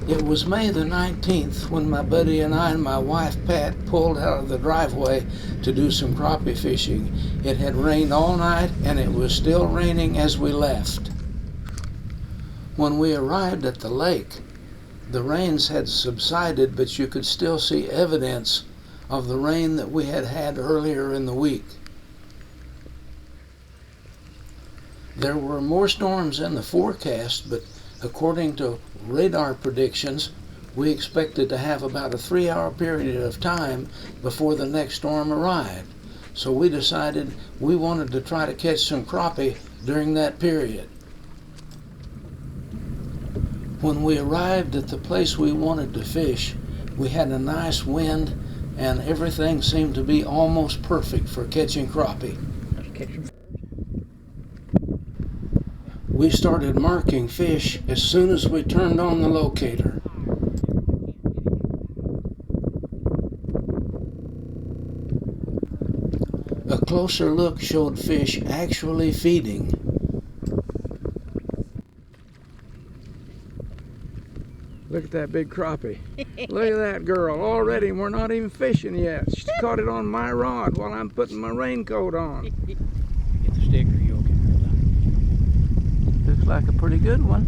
It was May the 19th when my buddy and I and my wife Pat pulled out of the driveway to do some crappie fishing. It had rained all night and it was still raining as we left. When we arrived at the lake, the rains had subsided, but you could still see evidence of the rain that we had had earlier in the week. There were more storms in the forecast, but according to radar predictions, we expected to have about a 3-hour period of time before the next storm arrived. So we decided we wanted to try to catch some crappie during that period. When we arrived at the place we wanted to fish, we had a nice wind and everything seemed to be almost perfect for catching crappie. We started marking fish as soon as we turned on the locator. A closer look showed fish actually feeding. Look at that big crappie. Look at that girl. Already, we're not even fishing yet. She caught it on my rod while I'm putting my raincoat on. Get the sticker, you'll get her done. Looks like a pretty good one.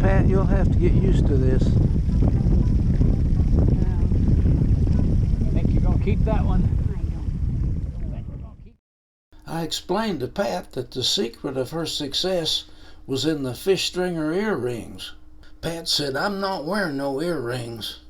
Pat, you'll have to get used to this. I think you're going to keep that one. I explained to Pat that the secret of her success was in the fish stringer earrings. Pat said, "I'm not wearing no earrings."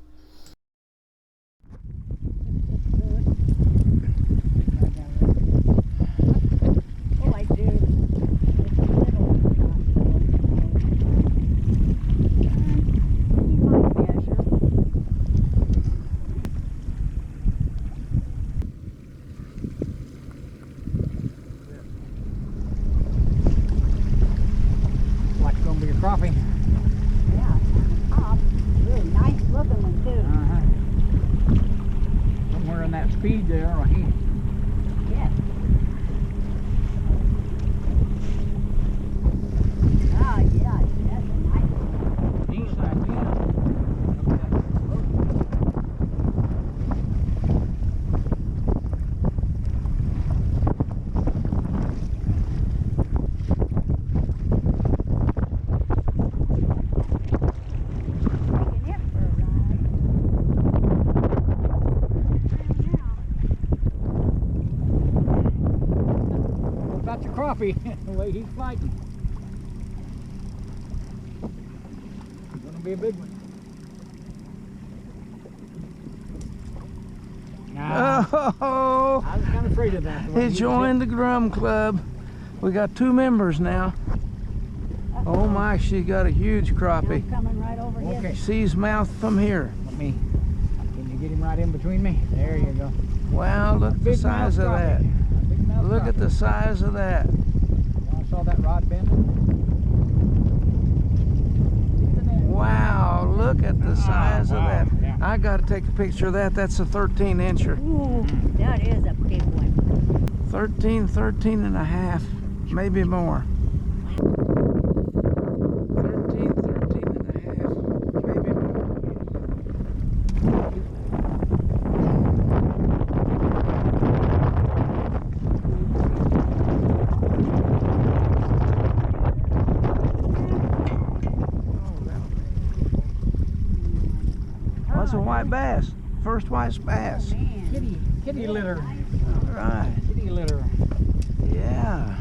Crappie. Yeah, top. Really nice looking one too. Somewhere in that speed there, right here. Yes. Ah, yeah, that's a nice one. East side, yeah. Crappie, the way he's fighting. It's gonna be a big one. Oh, I was kind of afraid of that. he joined the Drum Club. We got 2 members now. Oh my, she got a huge crappie. Coming right over here. Okay. Sees mouth from here. Can you get him right in between me? There you go. Wow, look at the size of that. Look at the size of that. I saw that rod bending. Wow, look at the size of that. Yeah. I got to take a picture of that. That's a 13-incher. Ooh, that is a big one. 13 and a half, maybe more. 13 and a half, maybe more. That's a white bass. First white bass. Kitty litter. All right. Kitty litter. Yeah.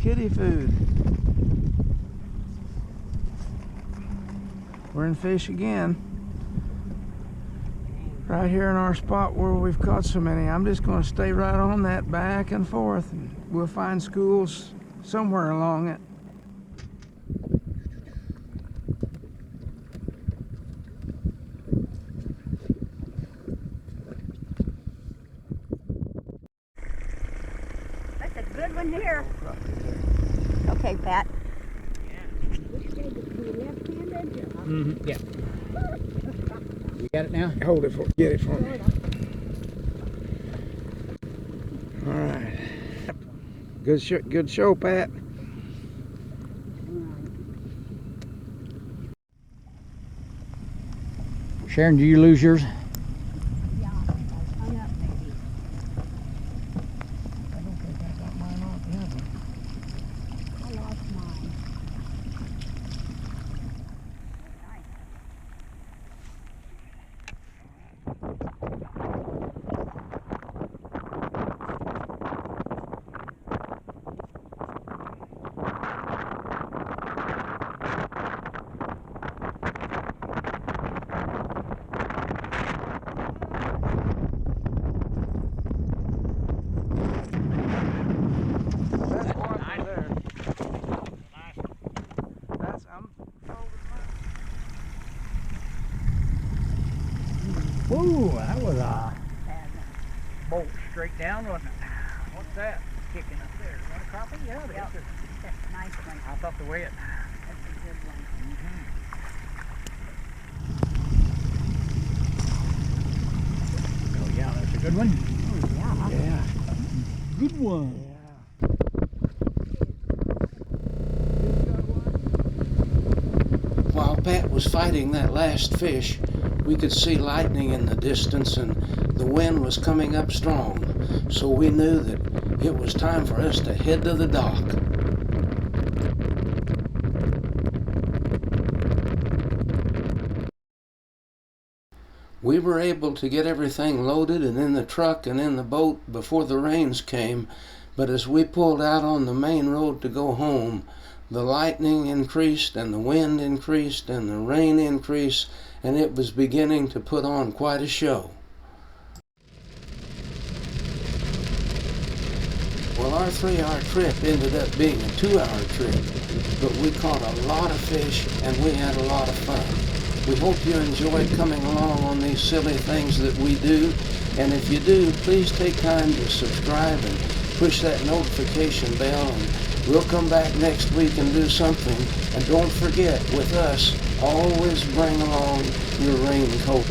Kitty food. We're in fish again. Right here in our spot where we've caught so many. I'm just going to stay right on that back and forth. And we'll find schools somewhere along it. That's a good one here. Okay, Pat. Mm-hmm. Yeah. You got it now? Hold it for, get it for me. All right. Good show, Pat. Sharon, do you lose yours? Yeah, I think I hung up maybe. I don't think I got mine on the other. I lost mine. Nice. That's one right there. That's Whoa, that was a Bad. bolt straight down, wasn't it? What's that kicking up there? Is that a crappie? Yeah, Yep. that's That's a nice one. I thought the way it. That's a good one. Oh yeah, that's a good one. Oh, yeah. yeah. Good one. While Pat was fighting that last fish, we could see lightning in the distance and the wind was coming up strong. So we knew that it was time for us to head to the dock. We were able to get everything loaded and in the truck and in the boat before the rains came, but as we pulled out on the main road to go home, the lightning increased and the wind increased and the rain increased, and it was beginning to put on quite a show. Well, our 3-hour trip ended up being a 2-hour trip, but we caught a lot of fish and we had a lot of fun. We hope you enjoyed coming along on these silly things that we do, and if you do, please take time to subscribe and push that notification bell, and we'll come back next week and do something. And don't forget, with us, always bring along your raincoat.